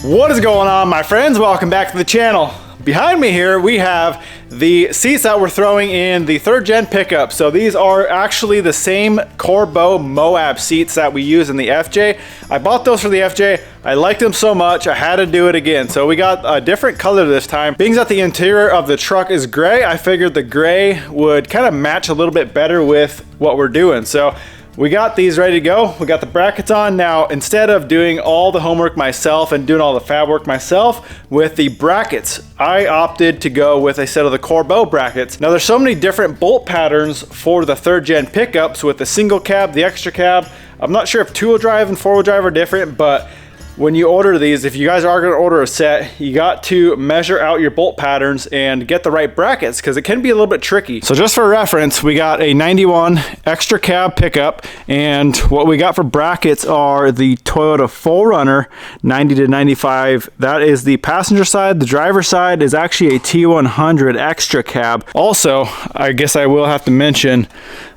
What is going on, my friends? Welcome back to the channel. Behind me here we have the seats that we're throwing in the 3rd gen pickup. So these are actually the same Corbeau Moab seats that we use in the FJ. I bought those for the FJ. I liked them so much I had to do it again. So we got a different color this time. Being that the interior of the truck is gray, I figured the gray would kind of match a little bit better with what we're doing. So we got these ready to go. We got the brackets on. Now, instead of doing all the homework myself and doing all the fab work myself with the brackets, I opted to go with a set of the Corbeau brackets. Now, there's so many different bolt patterns for the 3rd gen pickups with the single cab, the extra cab. I'm not sure if 2-wheel drive and 4-wheel drive are different, but when you order these, if you guys are going to order a set, you got to measure out your bolt patterns and get the right brackets because it can be a little bit tricky. So just for reference, we got a 91 extra cab pickup, and what we got for brackets are the Toyota 4Runner 90 to 95. That is the passenger side. The driver side is actually a T100 extra cab. Also, I guess I will have to mention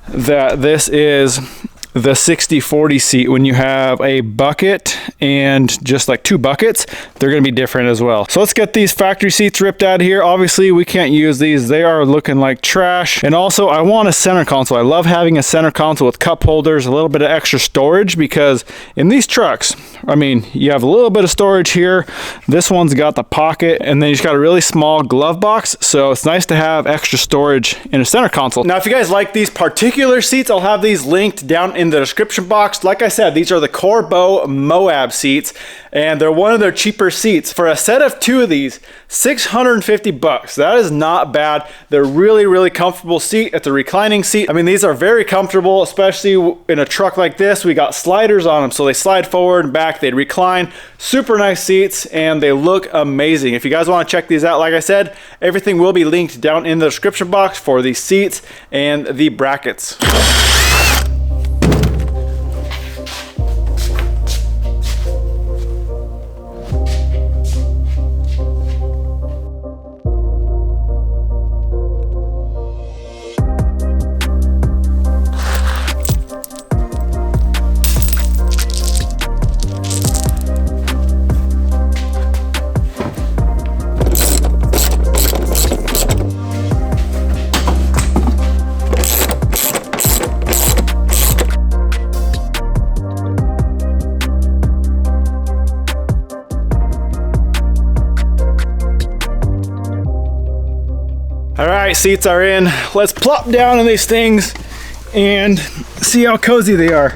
that this is the 60/40 seat. When you have a bucket and just like 2 buckets, they're going to be different as well. So let's get these factory seats ripped out of here. Obviously we can't use these, they are looking like trash. And also I want a center console. I love having a center console with cup holders, a little bit of extra storage, because in these trucks, I mean, you have a little bit of storage here. This one's got the pocket, and then you've got a really small glove box, so it's nice to have extra storage in a center console. Now if you guys like these particular seats, I'll have these linked down in the description box. Like I said, these are the Corbeau Moab seats, and they're one of their cheaper seats. For a set of 2 of these, $650. That is not bad. They're really comfortable seat. It's a reclining seat. I mean, these are very comfortable, especially in a truck like this. We got sliders on them, so they slide forward and back. They recline. Super nice seats, and they look amazing. If you guys want to check these out, like I said, everything will be linked down in the description box for the seats and the brackets. All right, seats are in. Let's plop down in these things and see how cozy they are.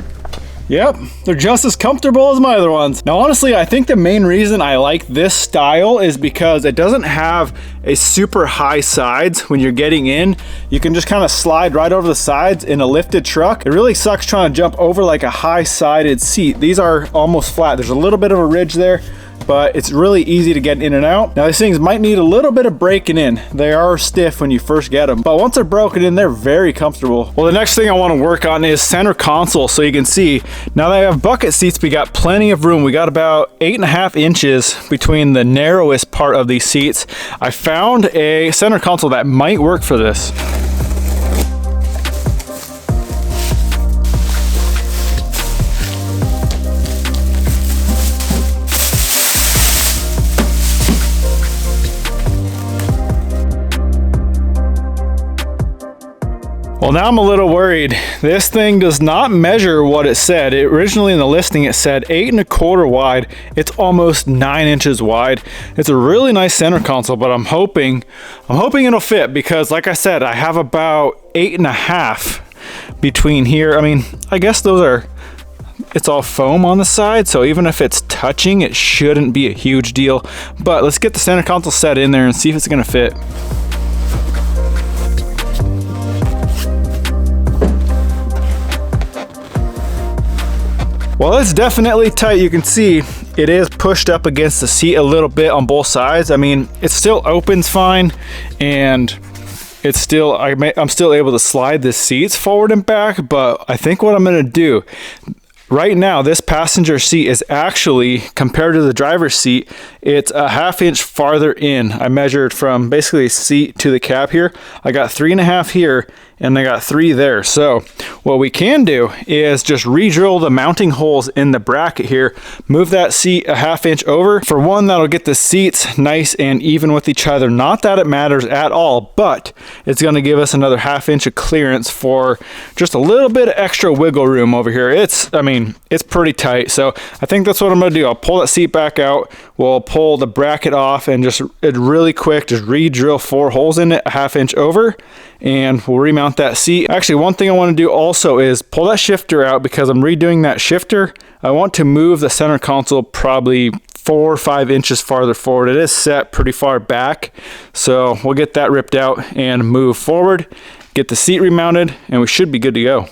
Yep, they're just as comfortable as my other ones. Now, honestly, I think the main reason I like this style is because it doesn't have a super high sides when you're getting in. You can just kind of slide right over the sides in a lifted truck. It really sucks trying to jump over like a high-sided seat. These are almost flat. There's a little bit of a ridge there, but it's really easy to get in and out. Now, these things might need a little bit of breaking in. They are stiff when you first get them, but once they're broken in, they're very comfortable. Well, the next thing I want to work on is center console. So you can see, now that I have bucket seats, we got plenty of room. We got about 8.5 inches between the narrowest part of these seats. I found a center console that might work for this. Well, now I'm a little worried. This thing does not measure what it said. Originally in the listing, it said 8.25 wide. It's almost 9 inches wide. It's a really nice center console, but I'm hoping it'll fit, because like I said, I have about 8.5 between here. I mean, I guess it's all foam on the side, so even if it's touching, it shouldn't be a huge deal. But let's get the center console set in there and see if it's gonna fit. Well, it's definitely tight. You can see it is pushed up against the seat a little bit on both sides. I mean, it still opens fine, and it's still, I'm still able to slide the seats forward and back. But I think what I'm gonna do right now, this passenger seat is actually, compared to the driver's seat, it's a 1/2 inch farther in. I measured from basically seat to the cab here. I got 3.5 here, and I got 3 there. So what we can do is just re-drill the mounting holes in the bracket here, move that seat a 1/2 inch over. For one, that'll get the seats nice and even with each other. Not that it matters at all, but it's going to give us another 1/2 inch of clearance for just a little bit of extra wiggle room over here. I mean, it's pretty tight. So I think that's what I'm going to do. I'll pull that seat back out. We'll pull the bracket off and just really quick, just re-drill 4 holes in it a 1/2 inch over, and we'll remount that seat. Actually, one thing I want to do also is pull that shifter out because I'm redoing that shifter. I want to move the center console probably 4 or 5 inches farther forward. It is set pretty far back, so we'll get that ripped out and move forward, get the seat remounted, and we should be good to go.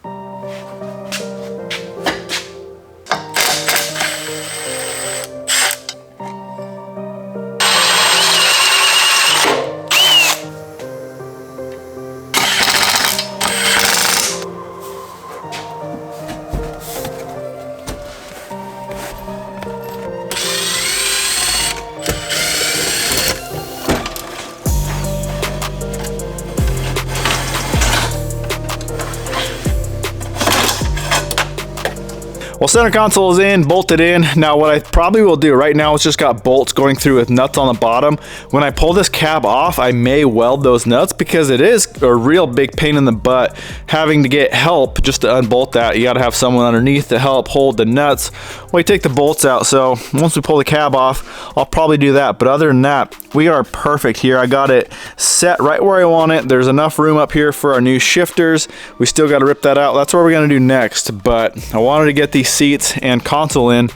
Well, center console is in, bolted in. Now what I probably will do right now, it's just got bolts going through with nuts on the bottom. When I pull this cab off, I may weld those nuts because it is a real big pain in the butt having to get help just to unbolt that. You got to have someone underneath to help hold the nuts while you take the bolts out. So once we pull the cab off, I'll probably do that. But other than that, we are perfect here. I got it set right where I want it. There's enough room up here for our new shifters. We still got to rip that out. That's what we're going to do next. But I wanted to get these seats and console in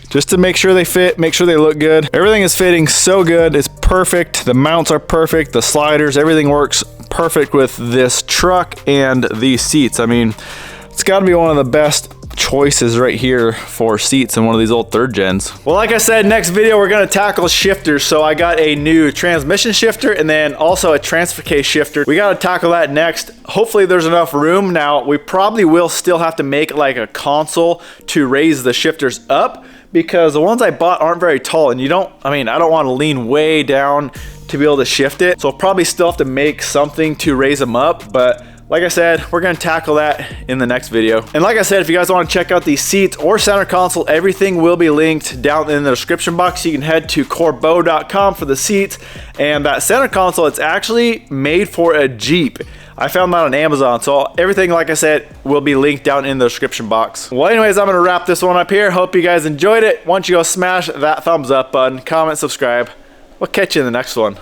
just to make sure they fit, make sure they look good. Everything is fitting so good. It's perfect. The mounts are perfect. The sliders, everything works perfect with this truck and these seats. I mean, it's got to be one of the best choices right here for seats in one of these old 3rd gens. Well, like I said, next video we're going to tackle shifters. So I got a new transmission shifter and then also a transfer case shifter. We got to tackle that next. Hopefully there's enough room. Now we probably will still have to make like a console to raise the shifters up because the ones I bought aren't very tall, and I don't want to lean way down to be able to shift it. So I'll probably still have to make something to raise them up, but like I said, we're going to tackle that in the next video. And like I said, if you guys want to check out these seats or center console, everything will be linked down in the description box. You can head to corbeau.com for the seats. And that center console, it's actually made for a Jeep. I found that on Amazon. So everything, like I said, will be linked down in the description box. Well, anyways, I'm going to wrap this one up here. Hope you guys enjoyed it. Why don't you go smash that thumbs up button, comment, subscribe. We'll catch you in the next one.